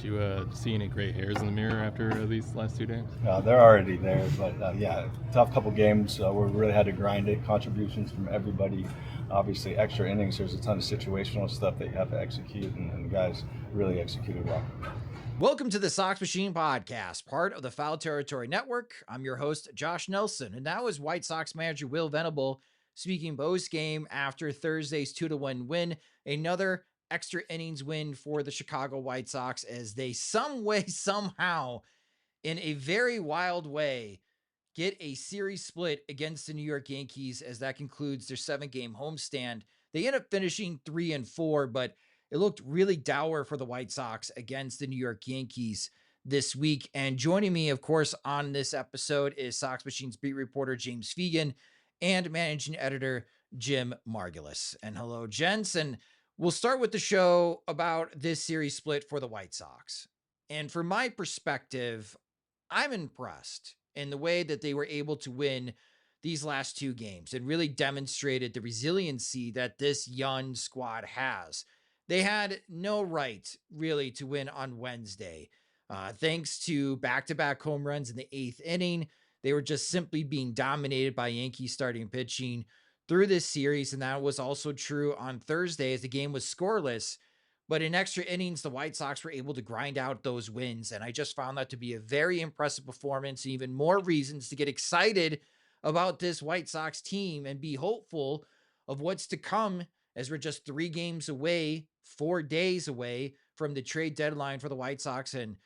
Did you see any gray hairs in the mirror after these last 2 games? They're already there, but yeah, tough couple games. We really had to grind it. Contributions from everybody. Obviously, extra innings. There's a ton of situational stuff that you have to execute, and the guys really executed well. Welcome to the Sox Machine Podcast, part of the Foul Territory Network. I'm your host, Josh Nelson, and now is White Sox manager Will Venable speaking post game after Thursday's 2-1 win. Another extra innings win for the Chicago White Sox as they some way, somehow, in a very wild way, get a series split against the New York Yankees as that concludes their 7-game homestand. They end up finishing 3-4, but it looked really dour for the White Sox against the New York Yankees this week. And joining me, of course, on this episode is Sox Machine's beat reporter James Fegan and managing editor Jim Margalus. And hello, gents. And we'll start with the show about this series split for the White Sox. And from my perspective, I'm impressed in the way that they were able to win these last 2 games and really demonstrated the resiliency that this young squad has. They had no right really to win on Wednesday. Thanks to back-to-back home runs in the 8th inning, they were just simply being dominated by Yankees starting pitching through this series. And that was also true on Thursday as the game was scoreless. But in extra innings, the White Sox were able to grind out those wins. And I just found that to be a very impressive performance, and even more reasons to get excited about this White Sox team and be hopeful of what's to come as we're just 3 games away, 4 days away from the trade deadline for the White Sox, and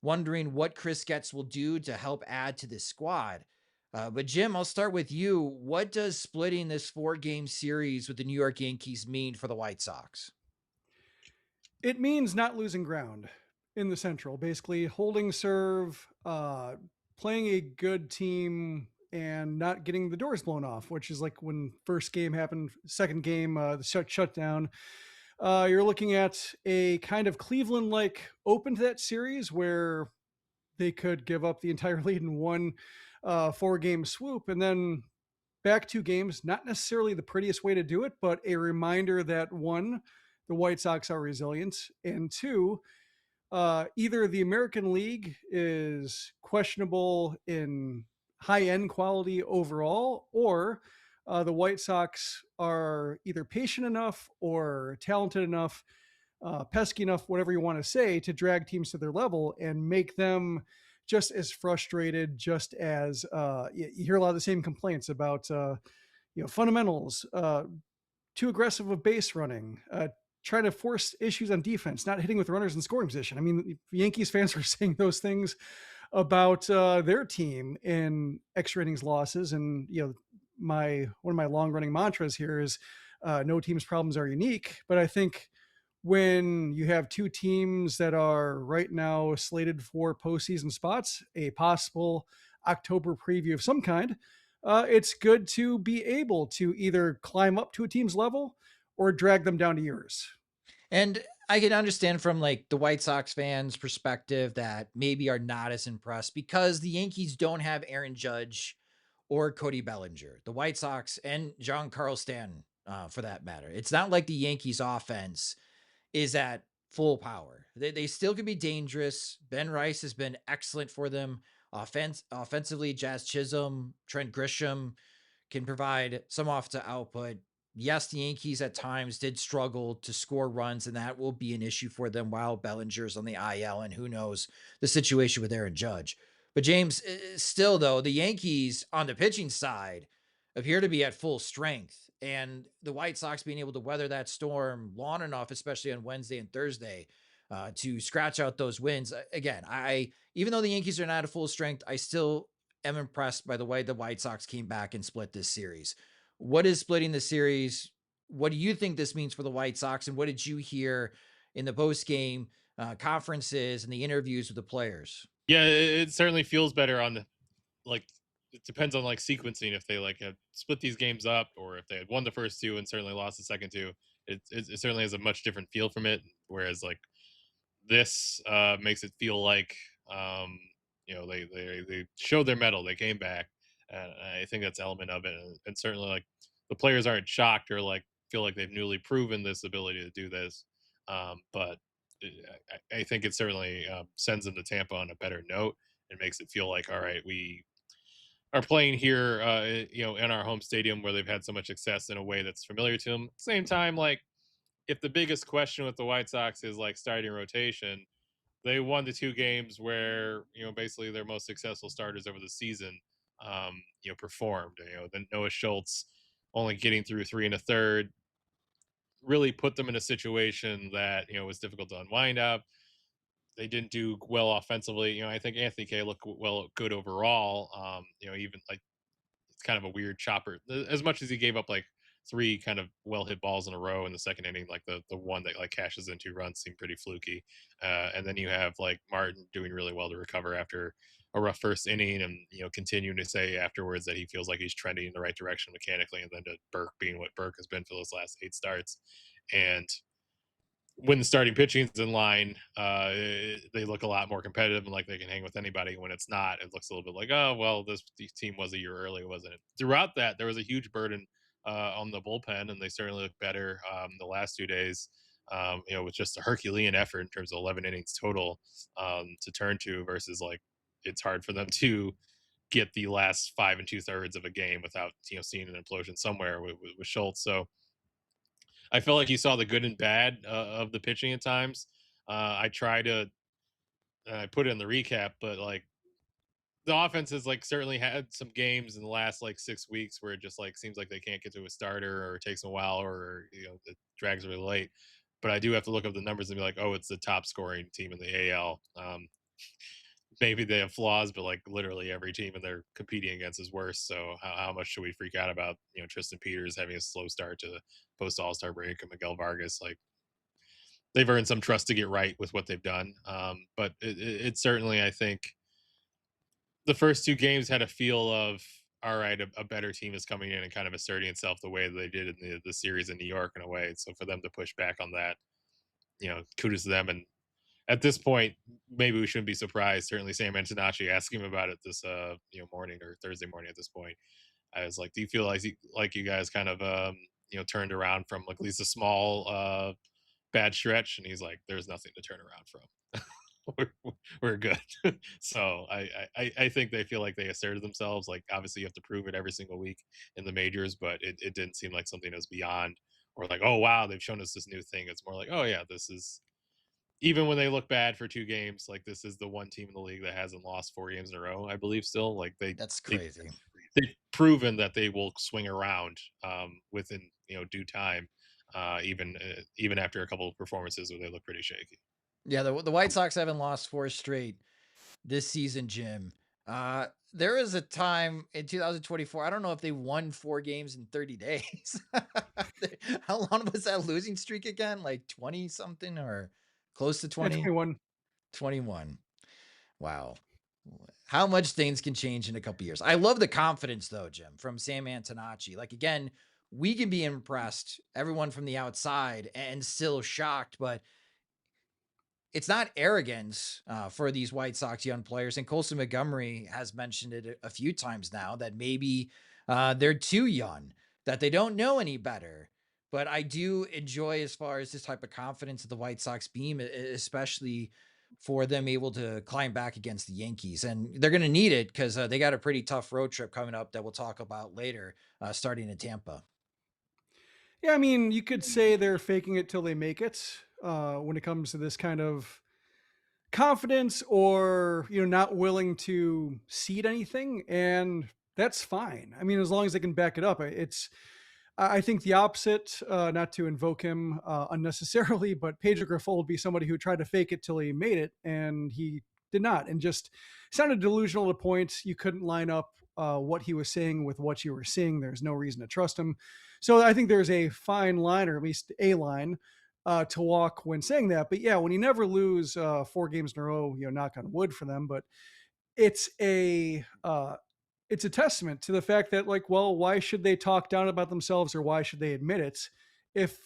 wondering what Chris Getz will do to help add to this squad. But Jim, I'll start with you. What does splitting this 4-game series with the New York Yankees mean for the White Sox? It means not losing ground in the Central, basically holding serve, playing a good team, and not getting the doors blown off, which is like when first game happened, second game, the shut down. You're looking at a kind of Cleveland-like open to that series where they could give up the entire lead in one 4-game swoop, and then back 2 games, not necessarily the prettiest way to do it, but a reminder that one, the White Sox are resilient, and 2, either the American League is questionable in high-end quality overall, or the White Sox are either patient enough or talented enough, pesky enough, whatever you want to say, to drag teams to their level and make them just as frustrated, just as you hear a lot of the same complaints about fundamentals, too aggressive of base running, trying to force issues on defense, not hitting with runners in scoring position. I mean, Yankees fans were saying those things about their team in extra innings losses. And, one of my long running mantras here is no team's problems are unique. But I think when you have 2 teams that are right now slated for postseason spots, a possible October preview of some kind, it's good to be able to either climb up to a team's level or drag them down to yours. And I can understand from like the White Sox fans' perspective that maybe are not as impressed because the Yankees don't have Aaron Judge or Cody Bellinger. The White Sox and Giancarlo Stanton, for that matter. It's not like the Yankees offense is at full power. They still can be dangerous. Ben Rice has been excellent for them. Offensively, Jazz Chisholm, Trent Grisham can provide some offensive output. Yes, the Yankees at times did struggle to score runs, and that will be an issue for them while Bellinger's on the IL, and who knows the situation with Aaron Judge. But James, still though, the Yankees on the pitching side appear to be at full strength, and the White Sox being able to weather that storm long enough, especially on Wednesday and Thursday, to scratch out those wins. Again, even though the Yankees are not at full strength, I still am impressed by the way the White Sox came back and split this series. What is splitting the series? What do you think this means for the White Sox? And what did you hear in the post-game conferences and the interviews with the players? Yeah, it certainly feels better on the it depends on sequencing if they had split these games up or if they had won the first 2 and certainly lost the second 2. It certainly has a much different feel from it. Whereas this makes it feel like they showed their mettle. They came back, and I think that's an element of it. And certainly the players aren't shocked or feel like they've newly proven this ability to do this. But I think it certainly sends them to Tampa on a better note and makes it feel like, all right, we are playing here, in our home stadium where they've had so much success in a way that's familiar to them. At the same time, like if the biggest question with the White Sox is like starting rotation, they won the 2 games where basically their most successful starters over the season, performed. Then Noah Schultz only getting through 3 1/3 really put them in a situation that was difficult to unwind up. They didn't do well offensively. I think Anthony K looked good overall. Even like it's kind of a weird chopper. As much as he gave up like 3 kind of well hit balls in a row in the second inning, like the one that like cashes in 2 runs seemed pretty fluky. And then you have like Martin doing really well to recover after a rough first inning, and continuing to say afterwards that he feels like he's trending in the right direction mechanically, and then to Burke being what Burke has been for those last 8 starts. And when the starting pitching's in line, they look a lot more competitive and like they can hang with anybody. When it's not, it looks a little bit like, oh well, this team was a year early, wasn't it? Throughout that, there was a huge burden on the bullpen, and they certainly looked better the last 2 days. With just a Herculean effort in terms of 11 innings total to turn to, versus like it's hard for them to get the last 5 2/3 of a game without seeing an implosion somewhere with Schultz. So I felt like you saw the good and bad of the pitching at times. I try to, I put it in the recap, but like the offense has like certainly had some games in the last like 6 weeks where it just like seems like they can't get to a starter, or it takes a while, or it drags really late. But I do have to look up the numbers and be like, oh, it's the top scoring team in the AL. Maybe they have flaws, but like literally every team and they're competing against is worse. So how much should we freak out about Tristan Peters having a slow start to the post All-Star break, and Miguel Vargas? Like they've earned some trust to get right with what they've done. But it certainly, I think the first 2 games had a feel of, all right, a better team is coming in and kind of asserting itself the way that they did in the series in New York in a way. So for them to push back on that, kudos to them. And at this point, maybe we shouldn't be surprised. Certainly, Sam Antonacci asked him about it this morning, or Thursday morning at this point. I was like, do you feel like you guys kind of turned around from like at least a small bad stretch? And he's like, there's nothing to turn around from. we're good. So I think they feel like they asserted themselves. Like obviously you have to prove it every single week in the majors, but it didn't seem like something that was beyond, or like, oh wow, they've shown us this new thing. It's more like, oh yeah, this is, even when they look bad for 2 games, like this is the one team in the league that hasn't lost 4 games in a row, I believe. Still, like That's crazy. they've proven that they will swing around within due time, even after a couple of performances where they look pretty shaky. Yeah, the White Sox haven't lost 4 straight this season, Jim. There was a time in 2024, I don't know if they won 4 games in 30 days. How long was that losing streak again? Like 20 something, or close to 20? 21. 21. Wow. How much things can change in a couple years. I love the confidence though, Jim, from Sam Antonacci. Like again, we can be impressed, everyone from the outside, and still shocked, but it's not arrogance for these White Sox young players. And Colson Montgomery has mentioned it a few times now that maybe they're too young, that they don't know any better. But I do enjoy, as far as this type of confidence of the White Sox beam, especially for them able to climb back against the Yankees. And they're going to need it because they got a pretty tough road trip coming up that we'll talk about later, starting in Tampa. Yeah, I mean, you could say they're faking it till they make it when it comes to this kind of confidence, or not willing to cede anything, and that's fine. I mean, as long as they can back it up. I think the opposite, not to invoke him unnecessarily, but Pedro Grifol would be somebody who tried to fake it till he made it, and he did not, and just sounded delusional to points. You couldn't line up what he was saying with what you were seeing. There's no reason to trust him. So I think there's a fine line, or at least a line, to walk when saying that. But yeah, when you never lose 4 games in a row, knock on wood for them, but it's a testament to the fact that, like, well, why should they talk down about themselves, or why should they admit it if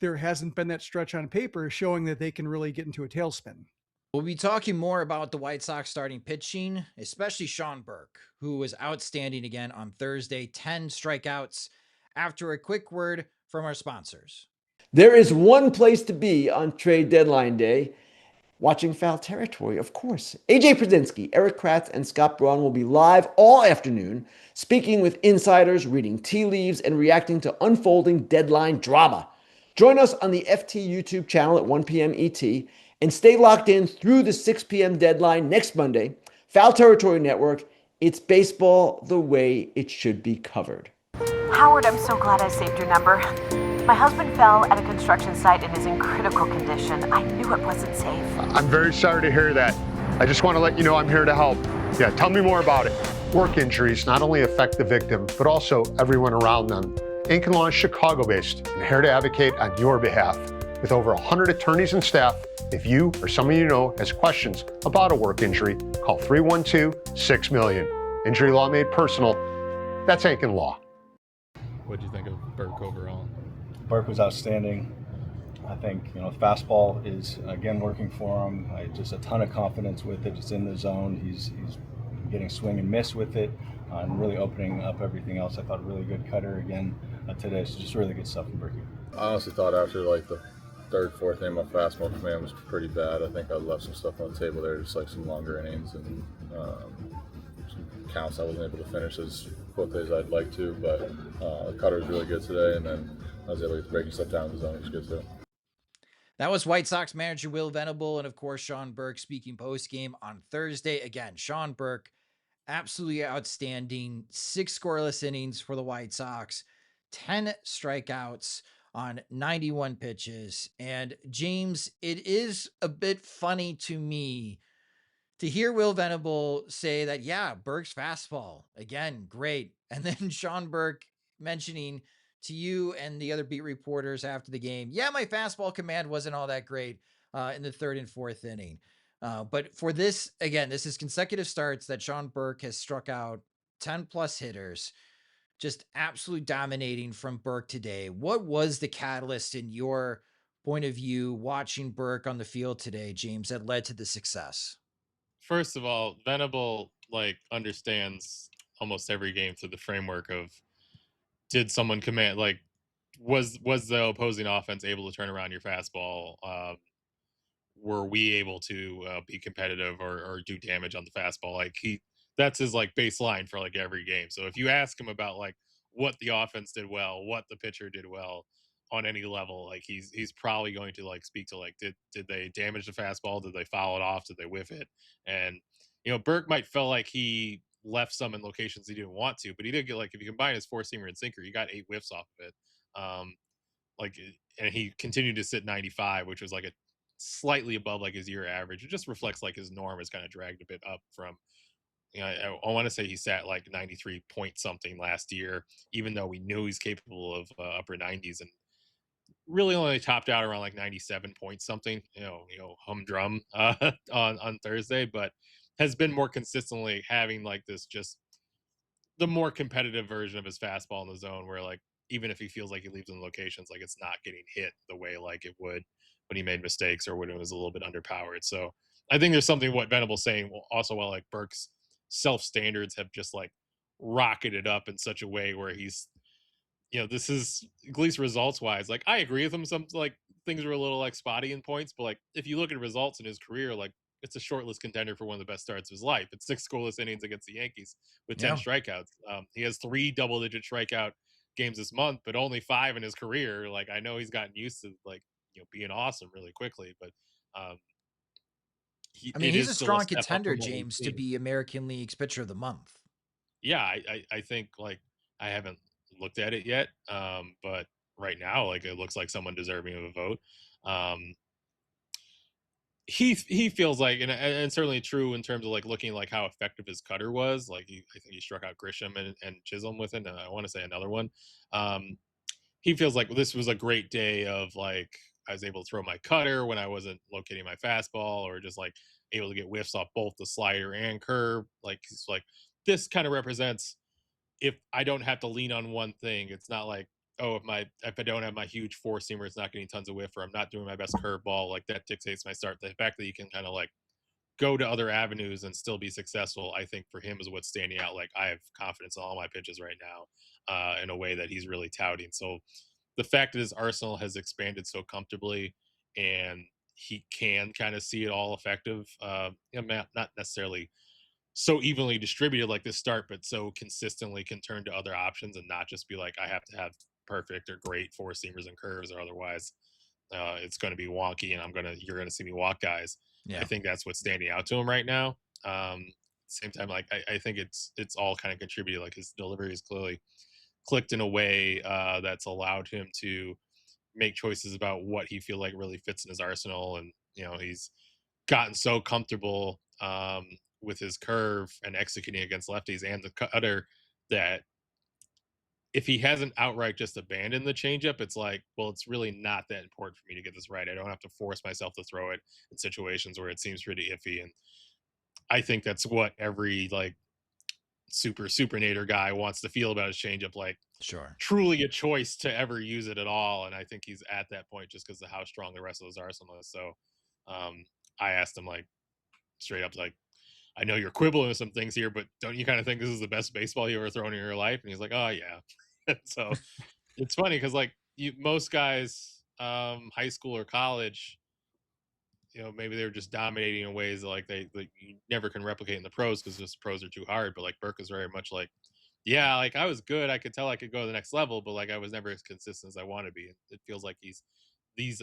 there hasn't been that stretch on paper showing that they can really get into a tailspin? We'll be talking more about the White Sox starting pitching, especially Sean Burke, who was outstanding again on Thursday, 10 strikeouts, after a quick word from our sponsors. There is one place to be on trade deadline day. Watching Foul Territory, of course. AJ Przinsky, Eric Kratz, and Scott Braun will be live all afternoon, speaking with insiders, reading tea leaves, and reacting to unfolding deadline drama. Join us on the FT YouTube channel at 1 p.m. ET, and stay locked in through the 6 p.m. deadline next Monday. Foul Territory Network, it's baseball the way it should be covered. Howard, I'm so glad I saved your number. My husband fell at a construction site and is in critical condition. I knew it wasn't safe. I'm very sorry to hear that. I just want to let you know I'm here to help. Yeah, tell me more about it. Work injuries not only affect the victim, but also everyone around them. Inc. Law is Chicago-based and here to advocate on your behalf. With over 100 attorneys and staff, if you or someone you know has questions about a work injury, call 312-6-million. Injury law made personal. That's Inc. Law. What do you think of Burke overall? Burke was outstanding. I think, fastball is, again, working for him. Just a ton of confidence with it. It's in the zone. He's getting swing and miss with it and really opening up everything else. I thought a really good cutter again today. So just really good stuff from Burke. I honestly thought after the third, fourth inning, my fastball command was pretty bad. I think I left some stuff on the table there, just like some longer innings and some counts I wasn't able to finish as quickly as I'd like to. But the cutter was really good today, and then I was able to get breaking stuff down in the zone, which was good too. That was White Sox manager Will Venable and, of course, Sean Burke speaking post-game on Thursday. Again, Sean Burke, absolutely outstanding. 6 scoreless innings for the White Sox, 10 strikeouts on 91 pitches. And, James, it is a bit funny to me to hear Will Venable say that, yeah, Burke's fastball, again, great. And then Sean Burke mentioning to you and the other beat reporters after the game, yeah, my fastball command wasn't all that great in the third and fourth inning. But for this, again, this is consecutive starts that Sean Burke has struck out 10 plus hitters, just absolutely dominating from Burke today. What was the catalyst in your point of view watching Burke on the field today, James, that led to the success? First of all, Venable understands almost every game through the framework of, did someone command, was the opposing offense able to turn around your fastball? Were we able to be competitive or do damage on the fastball? That's his baseline for every game. So if you ask him about what the offense did well, what the pitcher did well on any level, he's probably going to speak to did they damage the fastball? Did they foul it off? Did they whiff it? And Burke might feel like he left some in locations he didn't want to, but he did get if you combine his 4-seamer and sinker, he got 8 whiffs off of it. And he continued to sit 95, which was a slightly above his year average. It just reflects his norm has kind of dragged a bit up from, I want to say he sat 93 point something last year, even though we knew he's capable of upper 90s, and really only topped out around 97 point something, humdrum on Thursday, but has been more consistently having this, just the more competitive version of his fastball in the zone, where even if he feels he leaves in locations, it's not getting hit the way it would when he made mistakes or when it was a little bit underpowered. So I think there's something what Venable's saying also, while Burke's self standards have just rocketed up in such a way where he's, this is, at least results wise, I agree with him. Some things were a little spotty in points, but if you look at results in his career, it's a shortlist contender for one of the best starts of his life. It's 6 scoreless innings against the Yankees with 10 strikeouts. He has 3 double-digit strikeout games this month, but only 5 in his career. I know he's gotten used to being awesome really quickly, but he's a strong contender, James, to be American League's pitcher of the month. Yeah, I think I haven't looked at it yet, but right now it looks like someone deserving of a vote. He feels and certainly true in terms of looking how effective his cutter was. I think he struck out Grisham and Chisholm with it, and I want to say another one. He feels this was a great day of I was able to throw my cutter when I wasn't locating my fastball, or just able to get whiffs off both the slider and curve. He's this kind of represents, if I don't have to lean on one thing, it's not oh, if I don't have my huge 4-seamer, it's not getting tons of whiff, or I'm not doing my best curveball, that dictates my start. The fact that you can kind of go to other avenues and still be successful, I think for him is what's standing out. I have confidence in all my pitches right now, in a way that he's really touting. So the fact that his arsenal has expanded so comfortably and he can kind of see it all effective, not necessarily so evenly distributed like this start, but so consistently can turn to other options and not just be like, I have to have perfect or great four seamers and curves, or otherwise it's going to be wonky and you're going to see me walk guys. Yeah. I think that's what's standing out to him right now. Same time, like I think it's all kind of contributed. Like his delivery is clearly clicked in a way that's allowed him to make choices about what he feel like really fits in his arsenal. And, he's gotten so comfortable with his curve and executing against lefties and the cutter that if he hasn't outright just abandoned the changeup, it's like, well, it's really not that important for me to get this right. I don't have to force myself to throw it in situations where it seems pretty iffy. And I think that's what every like supernator guy wants to feel about his changeup, like Sure. truly a choice to ever use it at all. And I think he's at that point just because of how strong the rest of his arsenal is. So I asked him like straight up, like, I know you're quibbling with some things here, but don't you kind of think this is the best baseball you ever thrown in your life? And he's like, oh yeah. So it's funny because like most guys, high school or college, maybe they're just dominating in ways that, like you never can replicate in the pros because just pros are too hard. But like Burke is very much like, yeah, like I was good. I could tell I could go to the next level, but like I was never as consistent as I want to be. It feels like these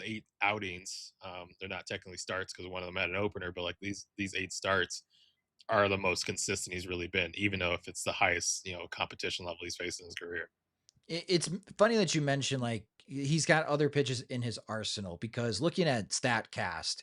8 outings, they're not technically starts because one of them had an opener, but like these 8 starts are the most consistent he's really been, even though if it's the highest, competition level he's faced in his career. It's funny that you mentioned like he's got other pitches in his arsenal, because looking at StatCast,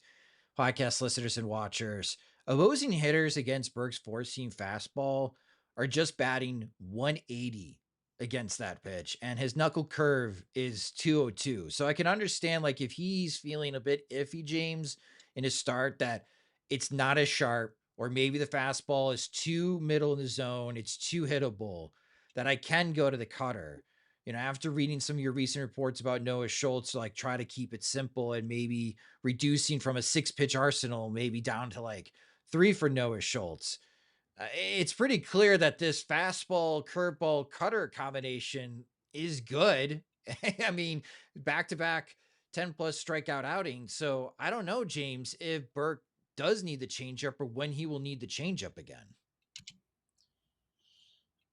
podcast listeners and watchers, opposing hitters against Burke's four-seam fastball are just batting 180 against that pitch, and his knuckle curve is 202. So I can understand like if he's feeling a bit iffy, James, in his start, that it's not as sharp, or maybe the fastball is too middle in the zone, it's too hittable, that I can go to the cutter. After reading some of your recent reports about Noah Schultz, like try to keep it simple and maybe reducing from a 6-pitch arsenal, maybe down to like 3 for Noah Schultz. It's pretty clear that this fastball, curveball, cutter combination is good. I mean, back-to-back 10-plus strikeout outings. So I don't know, James, if Burke does need the changeup or when he will need the changeup again.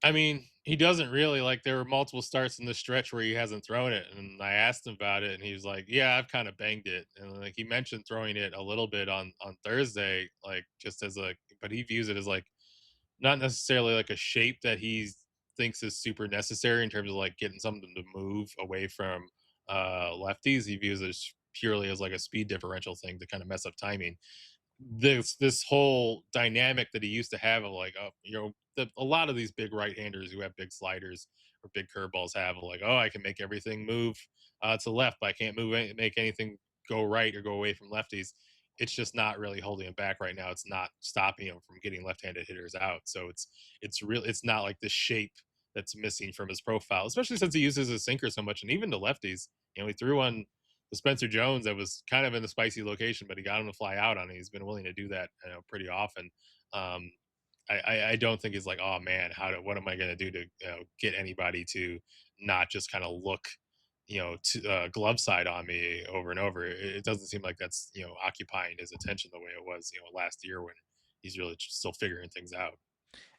I mean, he doesn't really. Like, there were multiple starts in the stretch where he hasn't thrown it, and I asked him about it, and he was like, "Yeah, I've kind of banged it." And like he mentioned throwing it a little bit on Thursday, like just as but he views it as like not necessarily like a shape that he thinks is super necessary in terms of like getting something to move away from lefties. He views it as purely as like a speed differential thing to kind of mess up timing. This whole dynamic that he used to have of like, a lot of these big right-handers who have big sliders or big curveballs have like, I can make everything move to left, but I can't make anything go right or go away from lefties. It's just not really holding him back right now. It's not stopping him from getting left-handed hitters out. So it's not like the shape that's missing from his profile, especially since he uses his sinker so much. And even to lefties, he threw one to Spencer Jones that was kind of in a spicy location, but he got him to fly out on it. He's been willing to do that pretty often. I don't think he's like, oh man, what am I going to do to get anybody to not just kind of look, to glove side on me over and over. It doesn't seem like that's, occupying his attention the way it was, last year when he's really still figuring things out.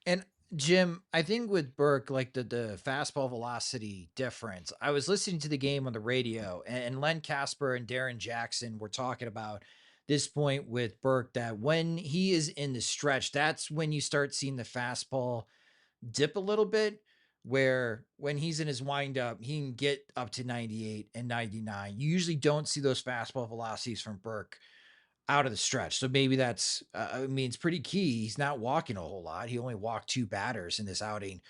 And Jim, I think with Burke, like the fastball velocity difference, I was listening to the game on the radio, and Len Casper and Darren Jackson were talking about this point with Burke, that when he is in the stretch, that's when you start seeing the fastball dip a little bit, where when he's in his windup, he can get up to 98 and 99. You usually don't see those fastball velocities from Burke out of the stretch. So maybe that's, it's pretty key. He's not walking a whole lot. He only walked 2 batters in this outing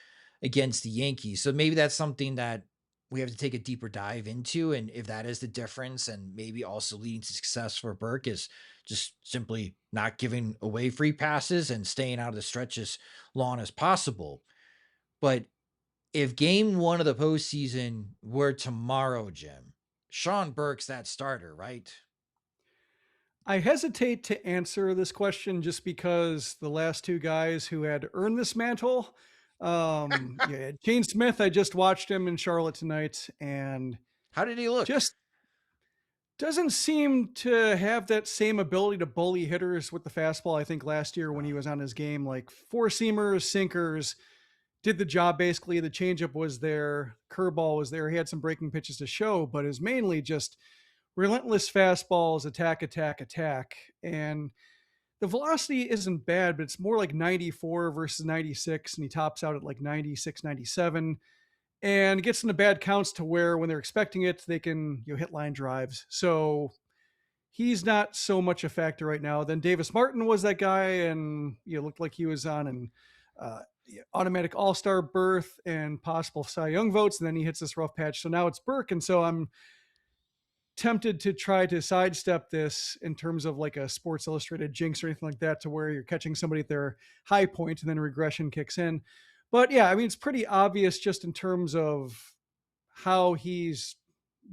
against the Yankees. So maybe that's something that we have to take a deeper dive into. And if that is the difference, and maybe also leading to success for Burke, is just simply not giving away free passes and staying out of the stretch as long as possible. But if game 1 of the postseason were tomorrow, Jim, Sean Burke's that starter, right? I hesitate to answer this question just because the last 2 guys who had earned this mantle, Shane Smith, I just watched him in Charlotte tonight, and How did he look? Just doesn't seem to have that same ability to bully hitters with the fastball. I think last year when he was on his game, like four seamers, sinkers, did the job basically. The changeup was there, curveball was there. He had some breaking pitches to show, but is mainly just relentless fastballs, attack, attack, attack. And the velocity isn't bad, but it's more like 94 versus 96, and he tops out at like 96, 97, and gets into bad counts to where when they're expecting it, they can hit line drives. So he's not so much a factor right now. Then Davis Martin was that guy, and looked like he was on an automatic all-star berth and possible Cy Young votes, and then he hits this rough patch. So now it's Burke, and so I'm tempted to try to sidestep this in terms of like a Sports Illustrated jinx or anything like that, to where you're catching somebody at their high point and then regression kicks in. But yeah, I mean, it's pretty obvious just in terms of how he's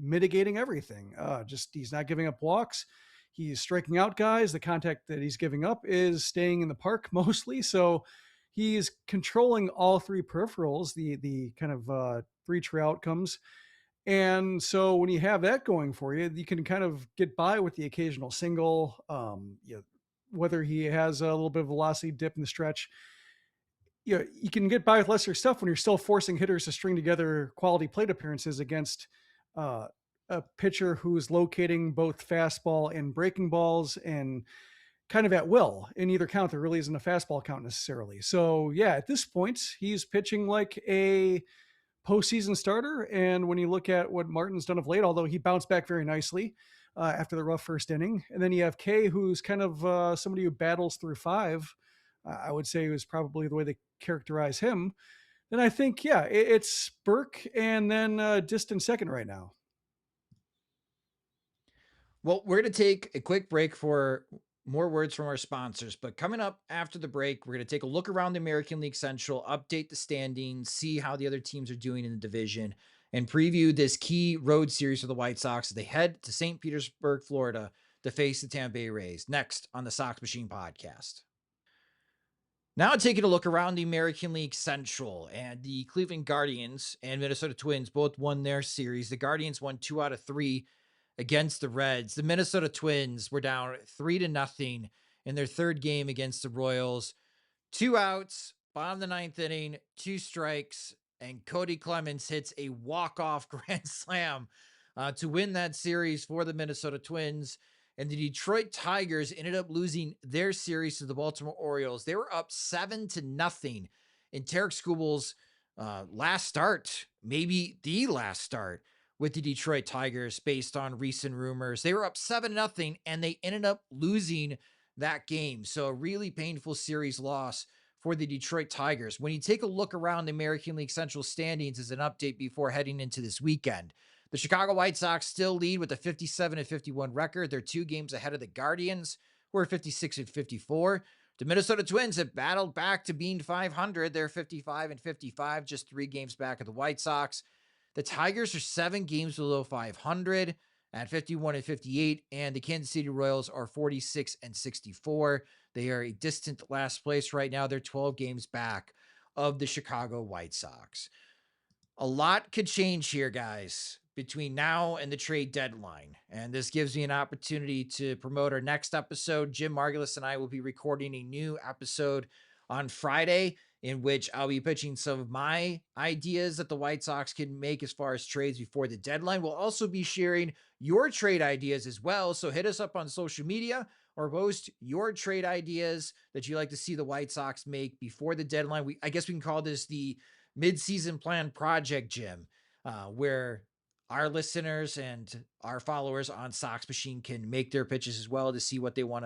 mitigating everything. Just he's not giving up walks. He's striking out guys. The contact that he's giving up is staying in the park mostly. So he's controlling all three peripherals, the kind of three true outcomes. And so when you have that going for you, you can kind of get by with the occasional single. Whether he has a little bit of velocity dip in the stretch, you can get by with lesser stuff when you're still forcing hitters to string together quality plate appearances against a pitcher who's locating both fastball and breaking balls and kind of at will in either count. There really isn't a fastball count necessarily. So yeah, at this point, he's pitching like a postseason starter. And when you look at what Martin's done of late, although he bounced back very nicely after the rough first inning, and then you have Kay, who's kind of somebody who battles through five. I would say was probably the way they characterize him. Then I think, yeah, it's Burke and then distant second right now. Well, we're going to take a quick break for more words from our sponsors. But coming up after the break, we're going to take a look around the American League Central, update the standings, see how the other teams are doing in the division, and preview this key road series for the White Sox as they head to St. Petersburg, Florida to face the Tampa Bay Rays. Next on the Sox Machine Podcast. Now taking a look around the American League Central, and the Cleveland Guardians and Minnesota Twins both won their series. The Guardians won 2 out of 3 against the Reds. The Minnesota Twins were down 3-0 in their third game against the Royals. 2 outs, bottom of the ninth inning, 2 strikes, and Cody Clemens hits a walk-off grand slam to win that series for the Minnesota Twins. And the Detroit Tigers ended up losing their series to the Baltimore Orioles. They were up 7-0 in Tarek Skubal's last start, maybe the last start with the Detroit Tigers based on recent rumors. They were up 7-0 and they ended up losing that game. So a really painful series loss for the Detroit Tigers. When you take a look around the American League Central standings as an update before heading into this weekend, the Chicago White Sox still lead with a 57-51 record. They're 2 games ahead of the Guardians, who are 56-54. The Minnesota Twins have battled back to being 500. They're 55-55, just 3 games back of the White Sox. The Tigers are 7 games below 500 at 51-58, and the Kansas City Royals are 46-64. They are a distant last place right now. They're 12 games back of the Chicago White Sox. A lot could change here, guys, between now and the trade deadline. And this gives me an opportunity to promote our next episode. Jim Margalus and I will be recording a new episode on Friday, in which I'll be pitching some of my ideas that the White Sox can make as far as trades before the deadline. We'll also be sharing your trade ideas as well. So hit us up on social media or post your trade ideas that you like to see the White Sox make before the deadline. I guess we can call this the mid-season plan project, Jim, where our listeners and our followers on Sox Machine can make their pitches as well to see what they want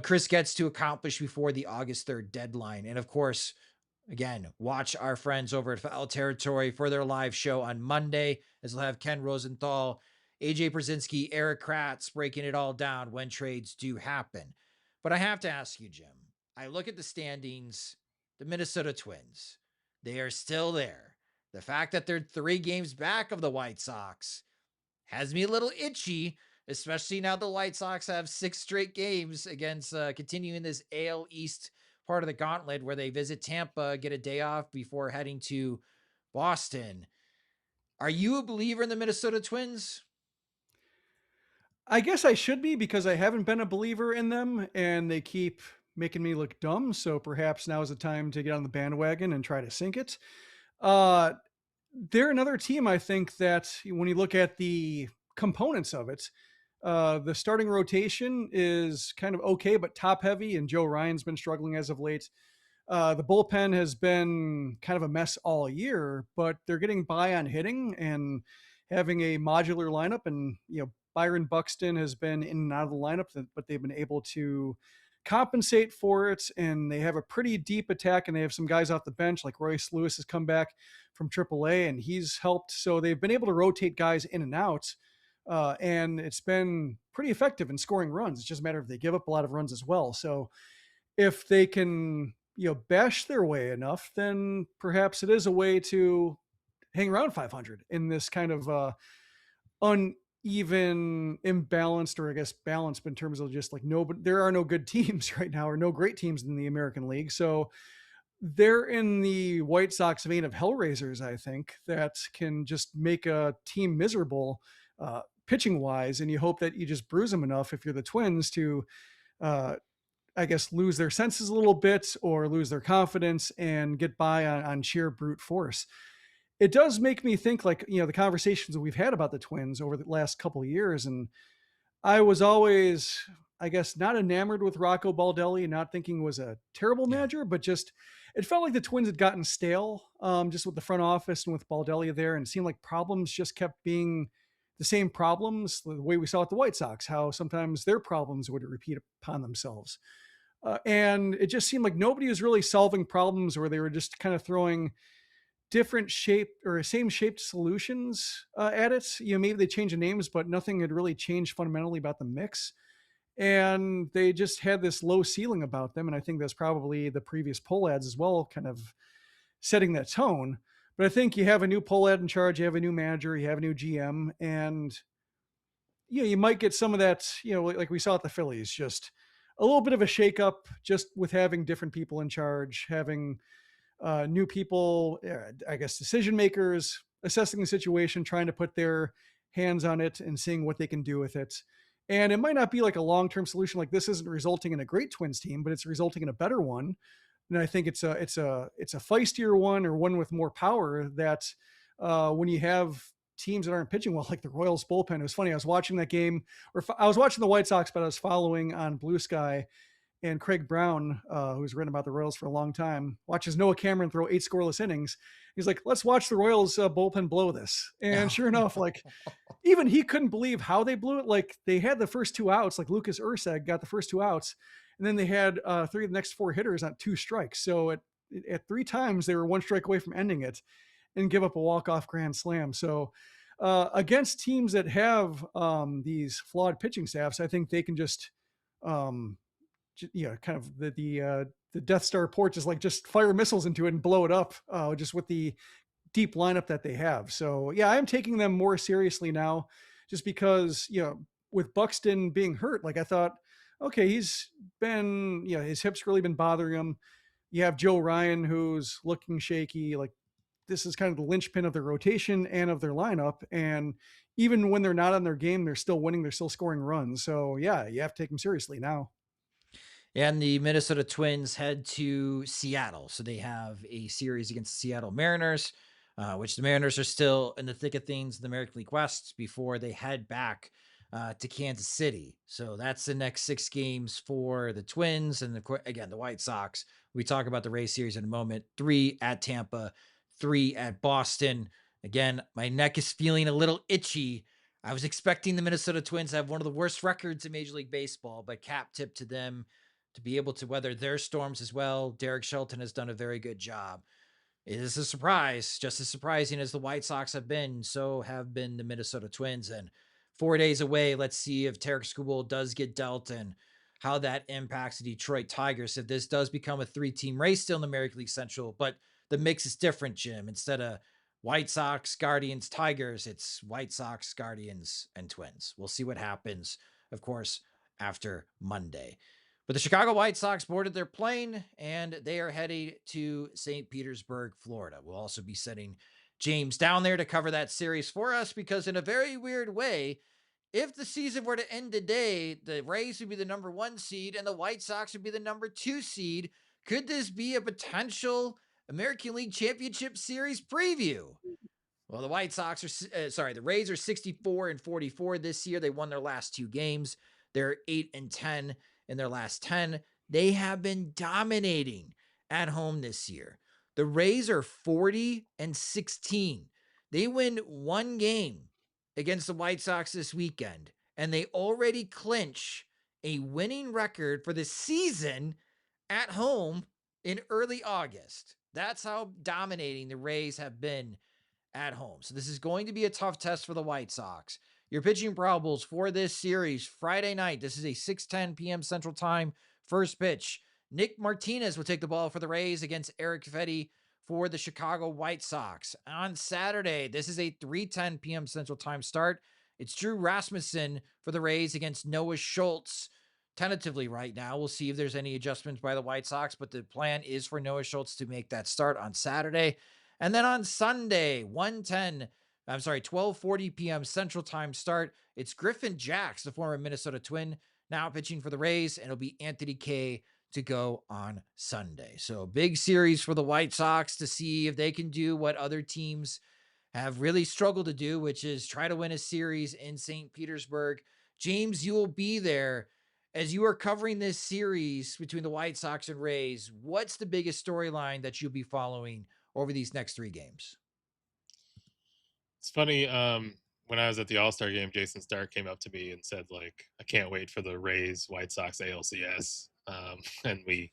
Chris gets to accomplish before the August 3rd deadline. And of course, again, watch our friends over at Foul Territory for their live show on Monday, as they'll have Ken Rosenthal, AJ Brzezinski, Eric Kratz breaking it all down when trades do happen. But I have to ask you, Jim, I look at the standings, the Minnesota Twins, they are still there. The fact that they're 3 games back of the White Sox has me a little itchy, especially now the White Sox have 6 straight games against continuing this AL East part of the gauntlet, where they visit Tampa, get a day off before heading to Boston. Are you a believer in the Minnesota Twins? I guess I should be because I haven't been a believer in them and they keep making me look dumb. So perhaps now is the time to get on the bandwagon and try to sink it. Uh, they're another team, I think, that when you look at the components of it, the starting rotation is kind of okay, but top heavy, and Joe Ryan's been struggling as of late. The bullpen has been kind of a mess all year, but they're getting by on hitting and having a modular lineup. And, Byron Buxton has been in and out of the lineup, but they've been able to compensate for it. And they have a pretty deep attack, and they have some guys off the bench, like Royce Lewis has come back from AAA, and he's helped. So they've been able to rotate guys in and out. And it's been pretty effective in scoring runs. It's just a matter of they give up a lot of runs as well. So if they can, bash their way enough, then perhaps it is a way to hang around 500 in this kind of uneven, imbalanced, or I guess balanced in terms of just like there are no good teams right now, or no great teams in the American League. So they're in the White Sox vein of hellraisers, I think, that can just make a team miserable pitching wise. And you hope that you just bruise them enough if you're the Twins to, I guess, lose their senses a little bit or lose their confidence and get by on sheer brute force. It does make me think, like, the conversations that we've had about the Twins over the last couple of years. And I was always, I guess, not enamored with Rocco Baldelli, not thinking was a terrible manager, but just, it felt like the Twins had gotten stale, just with the front office and with Baldelli there. And it seemed like problems just kept being the same problems, the way we saw at the White Sox, how sometimes their problems would repeat upon themselves. And it just seemed like nobody was really solving problems, or they were just kind of throwing different shape or same shaped solutions at it. Maybe they changed the names, but nothing had really changed fundamentally about the mix. And they just had this low ceiling about them. And I think that's probably the previous poll ads as well, kind of setting that tone. But I think you have a new poll ad in charge, you have a new manager, you have a new GM, and you might get some of that, like we saw at the Phillies, just a little bit of a shakeup, just with having different people in charge, having new people, I guess, decision makers, assessing the situation, trying to put their hands on it and seeing what they can do with it. And it might not be like a long-term solution. Like, this isn't resulting in a great Twins team, but it's resulting in a better one. And I think it's a feistier one, or one with more power, that when you have teams that aren't pitching well, like the Royals bullpen. It was funny. I was watching that game, or I was watching the White Sox, but I was following on Blue Sky, and Craig Brown, who's written about the Royals for a long time, watches Noah Cameron throw 8 scoreless innings. He's like, let's watch the Royals bullpen blow this. And sure enough, like, even he couldn't believe how they blew it. Like, they had the first 2 outs, like Lucas Urseg got the first 2 outs, and then they had 3 of the next 4 hitters on 2 strikes. So at 3 times they were 1 strike away from ending it and give up a walk-off grand slam. So against teams that have these flawed pitching staffs, I think they can just kind of the Death Star port, just fire missiles into it and blow it up, just with the deep lineup that they have. So yeah, I'm taking them more seriously now, just because, with Buxton being hurt, like, I thought, okay, he's been, his hips really been bothering him. You have Joe Ryan, who's looking shaky. Like, this is kind of the linchpin of their rotation and of their lineup. And even when they're not on their game, they're still winning. They're still scoring runs. So yeah, you have to take them seriously now. And the Minnesota Twins head to Seattle. So they have a series against the Seattle Mariners, which the Mariners are still in the thick of things in the American League West before they head back to Kansas City. So that's the next 6 games for the Twins. And again, the White Sox. We talk about the Rays series in a moment. 3 at Tampa, 3 at Boston. Again, my neck is feeling a little itchy. I was expecting the Minnesota Twins to have one of the worst records in Major League Baseball, but cap tip to them to be able to weather their storms as well. Derek Shelton has done a very good job. It is a surprise, just as surprising as the White Sox have been, so have been the Minnesota Twins. And 4 days away, let's see if Tarek Skubal does get dealt and how that impacts the Detroit Tigers. If this does become a 3-team race still in the American League Central, but the mix is different, Jim. Instead of White Sox, Guardians, Tigers, it's White Sox, Guardians, and Twins. We'll see what happens, of course, after Monday. But the Chicago White Sox boarded their plane, and they are headed to St. Petersburg, Florida. We'll also be sending James down there to cover that series for us, because in a very weird way, if the season were to end today, the Rays would be the number 1 seed and the White Sox would be the number 2 seed. Could this be a potential American League Championship Series preview? Well, the White Sox are, the Rays are 64-44 this year. They won their last 2 games. They're 8-10 in their last 10. They have been dominating at home this year. The Rays are 40-16. They win 1 game against the White Sox this weekend, and they already clinch a winning record for the season at home in early August. That's how dominating the Rays have been at home. So this is going to be a tough test for the White Sox. Your pitching probables for this series, Friday night. This is a 6:10 p.m. Central Time first pitch. Nick Martinez will take the ball for the Rays against Eric Fetty for the Chicago White Sox. On Saturday, this is a 3:10 p.m. Central Time start. It's Drew Rasmussen for the Rays against Noah Schultz. Tentatively right now, we'll see if there's any adjustments by the White Sox, but the plan is for Noah Schultz to make that start on Saturday. And then on Sunday, 12:40 p.m. Central Time start, it's Griffin Jax, the former Minnesota Twin, now pitching for the Rays, and it'll be Anthony Kay to go on Sunday. So big series for the White Sox to see if they can do what other teams have really struggled to do, which is try to win a series in St. Petersburg. James, you will be there. As you are covering this series between the White Sox and Rays, what's the biggest storyline that you'll be following over these next 3 games? It's funny. When I was at the All-Star game, Jason Stark came up to me and said, like, I can't wait for the Rays White Sox ALCS. And we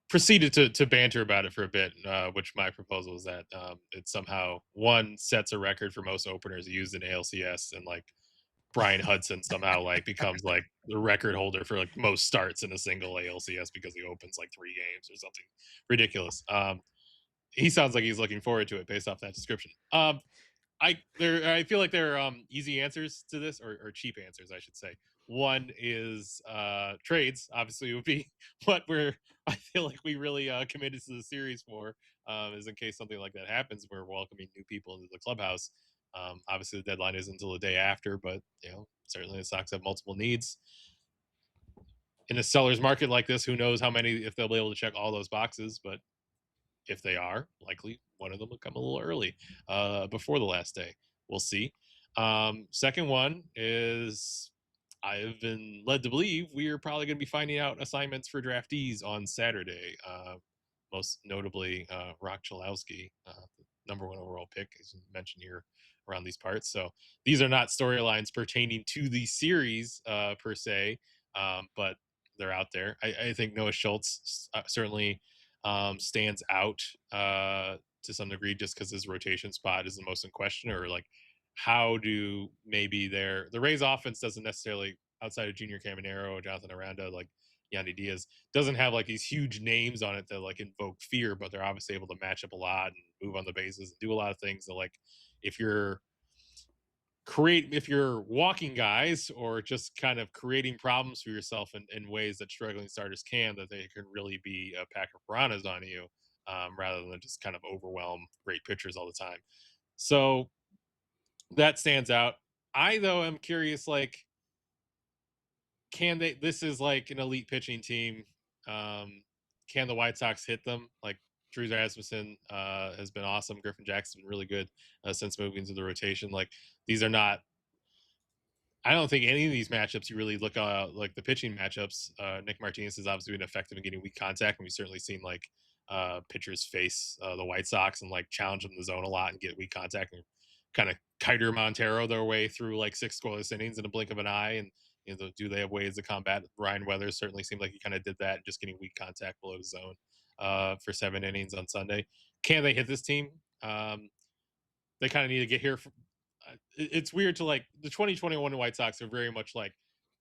proceeded to banter about it for a bit, which my proposal is that it somehow, one, sets a record for most openers used in ALCS, and like Brian Hudson somehow like becomes like the record holder for like most starts in a single ALCS because he opens like 3 games or something ridiculous. He sounds like he's looking forward to it based off that description. I feel like there are easy answers to this, or cheap answers, I should say. One is trades. Obviously, would be what I feel like we really committed to the series for. Is in case something like that happens, we're welcoming new people into the clubhouse. Obviously, the deadline isn't until the day after, but certainly the Sox have multiple needs. In a seller's market like this, who knows how many, if they'll be able to check all those boxes, but if they are, likely one of them will come a little early before the last day. We'll see. Second one is I've been led to believe we are probably going to be finding out assignments for draftees on Saturday. Most notably, Rock Chalowski, number 1 overall pick, is mentioned here around these parts. So these are not storylines pertaining to the series per se, but they're out there. I think Noah Schultz certainly stands out to some degree just because his rotation spot is the most in question, or like how do maybe the Rays offense doesn't necessarily, outside of Junior Caminero, Jonathan Aranda, like Yandy Diaz, doesn't have like these huge names on it that like invoke fear, but they're obviously able to match up a lot and move on the bases and do a lot of things that, like, if you're walking guys or just kind of creating problems for yourself in ways that struggling starters can, that they can really be a pack of piranhas on you, rather than just kind of overwhelm great pitchers all the time. So that stands out. I, though, am curious, like, this is like an elite pitching team. Can the White Sox hit them? Like, Drew Rasmussen has been awesome. Griffin Jackson been really good since moving to the rotation. Like, these are not, I don't think any of these matchups you really look like the pitching matchups. Nick Martinez has obviously been effective in getting weak contact, and we've certainly seen like pitchers face the White Sox and like challenge them in the zone a lot and get weak contact and kind of Kiter Montero their way through like 6 scoreless innings in a blink of an eye. And do they have ways to combat? Ryan Weathers certainly seemed like he kind of did that, just getting weak contact below the zone for 7 innings on Sunday. Can they hit this team? They kind of need to get here. It's weird to, like, the 2021 White Sox are very much like,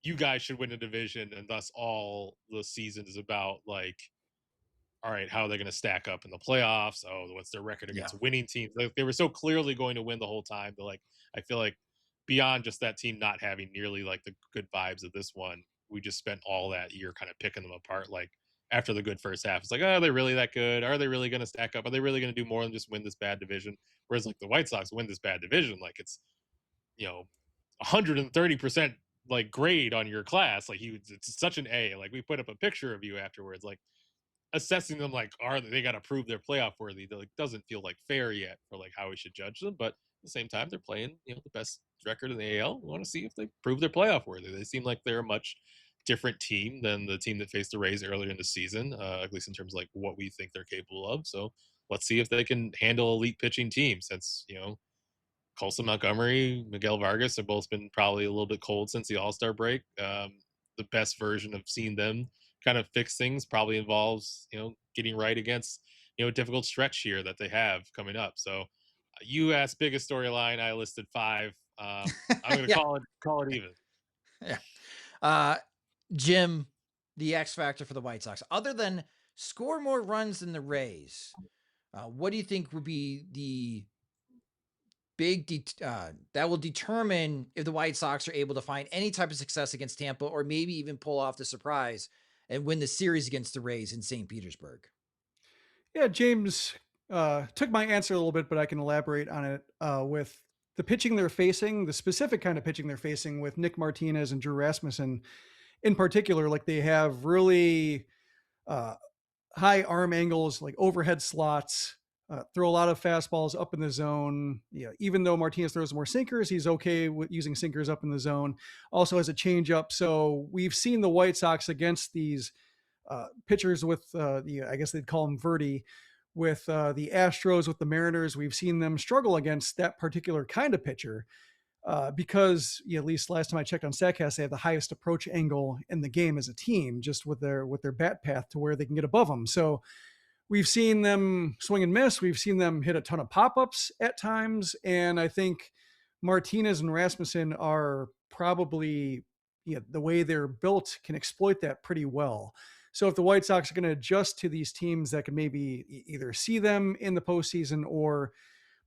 you guys should win a division, and thus all the season is about, like, all right, how are they going to stack up in the playoffs? Oh, what's their record against winning teams? Like, they were so clearly going to win the whole time. But, like, I feel like beyond just that team not having nearly like the good vibes of this one, we just spent all that year kind of picking them apart. Like, after the good first half. It's like, oh, are they really that good? Are they really going to stack up? Are they really going to do more than just win this bad division? Whereas like the White Sox win this bad division, like it's, 130% like grade on your class. Like it's such an A. Like we put up a picture of you afterwards, like assessing them like they got to prove they're playoff worthy. That like doesn't feel like fair yet for like how we should judge them. But at the same time, they're playing the best record in the AL. We want to see if they prove they're playoff worthy. They seem like they're a much different team than the team that faced the Rays earlier in the season, at least in terms of like what we think they're capable of. So let's see if they can handle elite pitching team, since Colson Montgomery, Miguel Vargas have both been probably a little bit cold since the All-Star break. The best version of seeing them kind of fix things probably involves getting right against a difficult stretch here that they have coming up. So you asked biggest storyline, I listed 5. I'm gonna Yeah. call it even. Yeah. Jim, the X factor for the White Sox, other than score more runs than the Rays, what do you think would be the big that will determine if the White Sox are able to find any type of success against Tampa, or maybe even pull off the surprise and win the series against the Rays in St. Petersburg? Yeah, James took my answer a little bit, but I can elaborate on it with the pitching they're facing, the specific kind of pitching they're facing with Nick Martinez and Drew Rasmussen in particular. Like they have really high arm angles, like overhead slots, throw a lot of fastballs up in the zone. Even though Martinez throws more sinkers, he's okay with using sinkers up in the zone. Also has a changeup. So we've seen the White Sox against these pitchers with I guess they'd call them Verdi, with the Astros, with the Mariners. We've seen them struggle against that particular kind of pitcher because at least last time I checked on StatCast, they have the highest approach angle in the game as a team, just with their bat path to where they can get above them. So we've seen them swing and miss. We've seen them hit a ton of pop-ups at times. And I think Martinez and Rasmussen are probably, the way they're built, can exploit that pretty well. So if the White Sox are going to adjust to these teams that can maybe either see them in the postseason or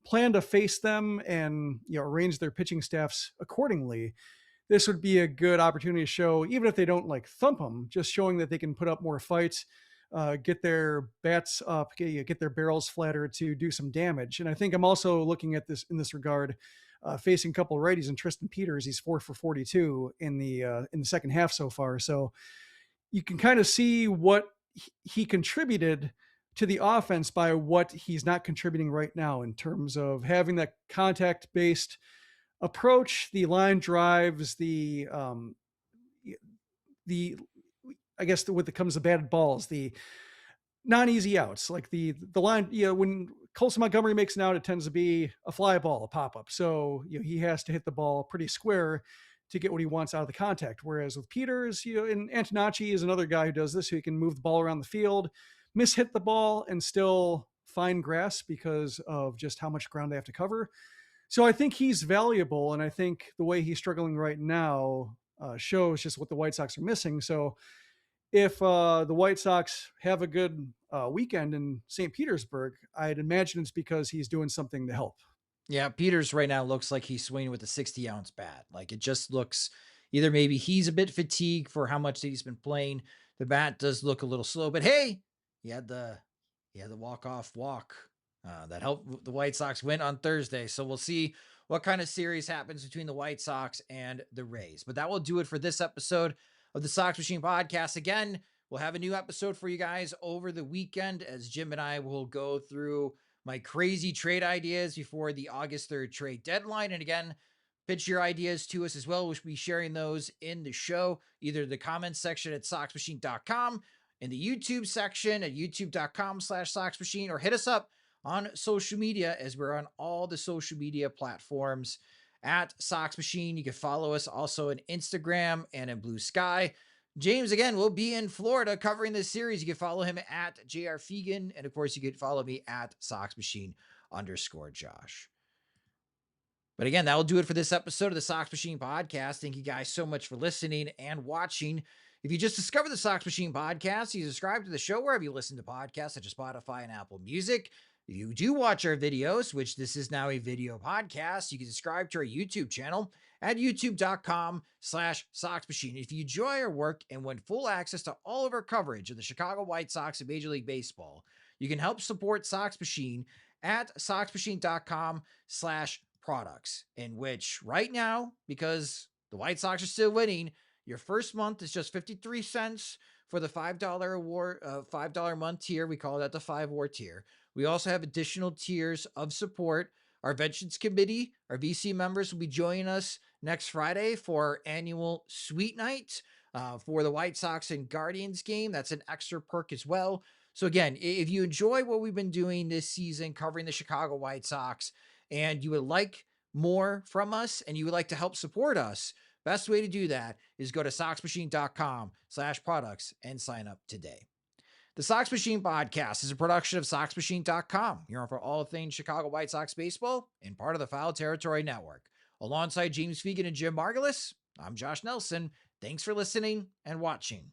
plan to face them and arrange their pitching staffs accordingly, this would be a good opportunity to show, even if they don't like thump them, just showing that they can put up more fights, get their bats up, get their barrels flatter to do some damage. And I think I'm also looking at this in this regard, facing a couple of righties, and Tristan Peters, he's 4 for 42 in the second half so far. So you can kind of see what he contributed to the offense by what he's not contributing right now in terms of having that contact-based approach, the line drives, I guess when it comes to batted balls, the non-easy outs, like the line, when Colson Montgomery makes an out, it tends to be a fly ball, a pop-up. So he has to hit the ball pretty square to get what he wants out of the contact. Whereas with Peters, and Antonacci is another guy who does this, who can move the ball around the field, mishit the ball, and still find grass because of just how much ground they have to cover. So I think he's valuable, and I think the way he's struggling right now shows just what the White Sox are missing. So if the White Sox have a good weekend in St. Petersburg, I'd imagine it's because he's doing something to help. Yeah, Peters right now looks like he's swinging with a 60-ounce bat. Like it just looks either maybe he's a bit fatigued for how much he's been playing. The bat does look a little slow, but hey, he had the walk-off walk that helped the White Sox win on Thursday. So we'll see what kind of series happens between the White Sox and the Rays. But that will do it for this episode of the Sox Machine Podcast. Again, we'll have a new episode for you guys over the weekend as Jim and I will go through my crazy trade ideas before the August 3rd trade deadline. And again, pitch your ideas to us as well. We'll be sharing those in the show, either the comments section at soxmachine.com, in the YouTube section at youtube.com/soxmachine, or hit us up on social media, as we're on all the social media platforms at Sox Machine. You can follow us also on Instagram and in Blue Sky. James, again, will be in Florida covering this series. You can follow him at JR Fegan. And of course, you can follow me at SoxMachine_Josh. But again, that will do it for this episode of the Sox Machine Podcast. Thank you guys so much for listening and watching. If you just discovered the Sox Machine Podcast, you subscribe to the show wherever you listen to podcasts, such as Spotify and Apple Music. If you do watch our videos, which this is now a video podcast, you can subscribe to our YouTube channel at youtube.com/Sox Machine. If you enjoy our work and want full access to all of our coverage of the Chicago White Sox and Major League Baseball, you can help support Sox Machine at soxmachine.com/products, in which right now, because the White Sox are still winning, your first month is just 53 cents for the $5 award, $5 a month tier. We call that the 5-war tier. We also have additional tiers of support. Our Veterans Committee, our VC members will be joining us next Friday for our annual Sweet Night for the White Sox and Guardians game. That's an extra perk as well. So again, if you enjoy what we've been doing this season covering the Chicago White Sox and you would like more from us and you would like to help support us, best way to do that is go to soxmachine.com/products and sign up today. The Sox Machine podcast is a production of soxmachine.com. You're on for all things Chicago White Sox baseball and part of the Foul Territory Network. Alongside James Fegan and Jim Margalus, I'm Josh Nelson. Thanks for listening and watching.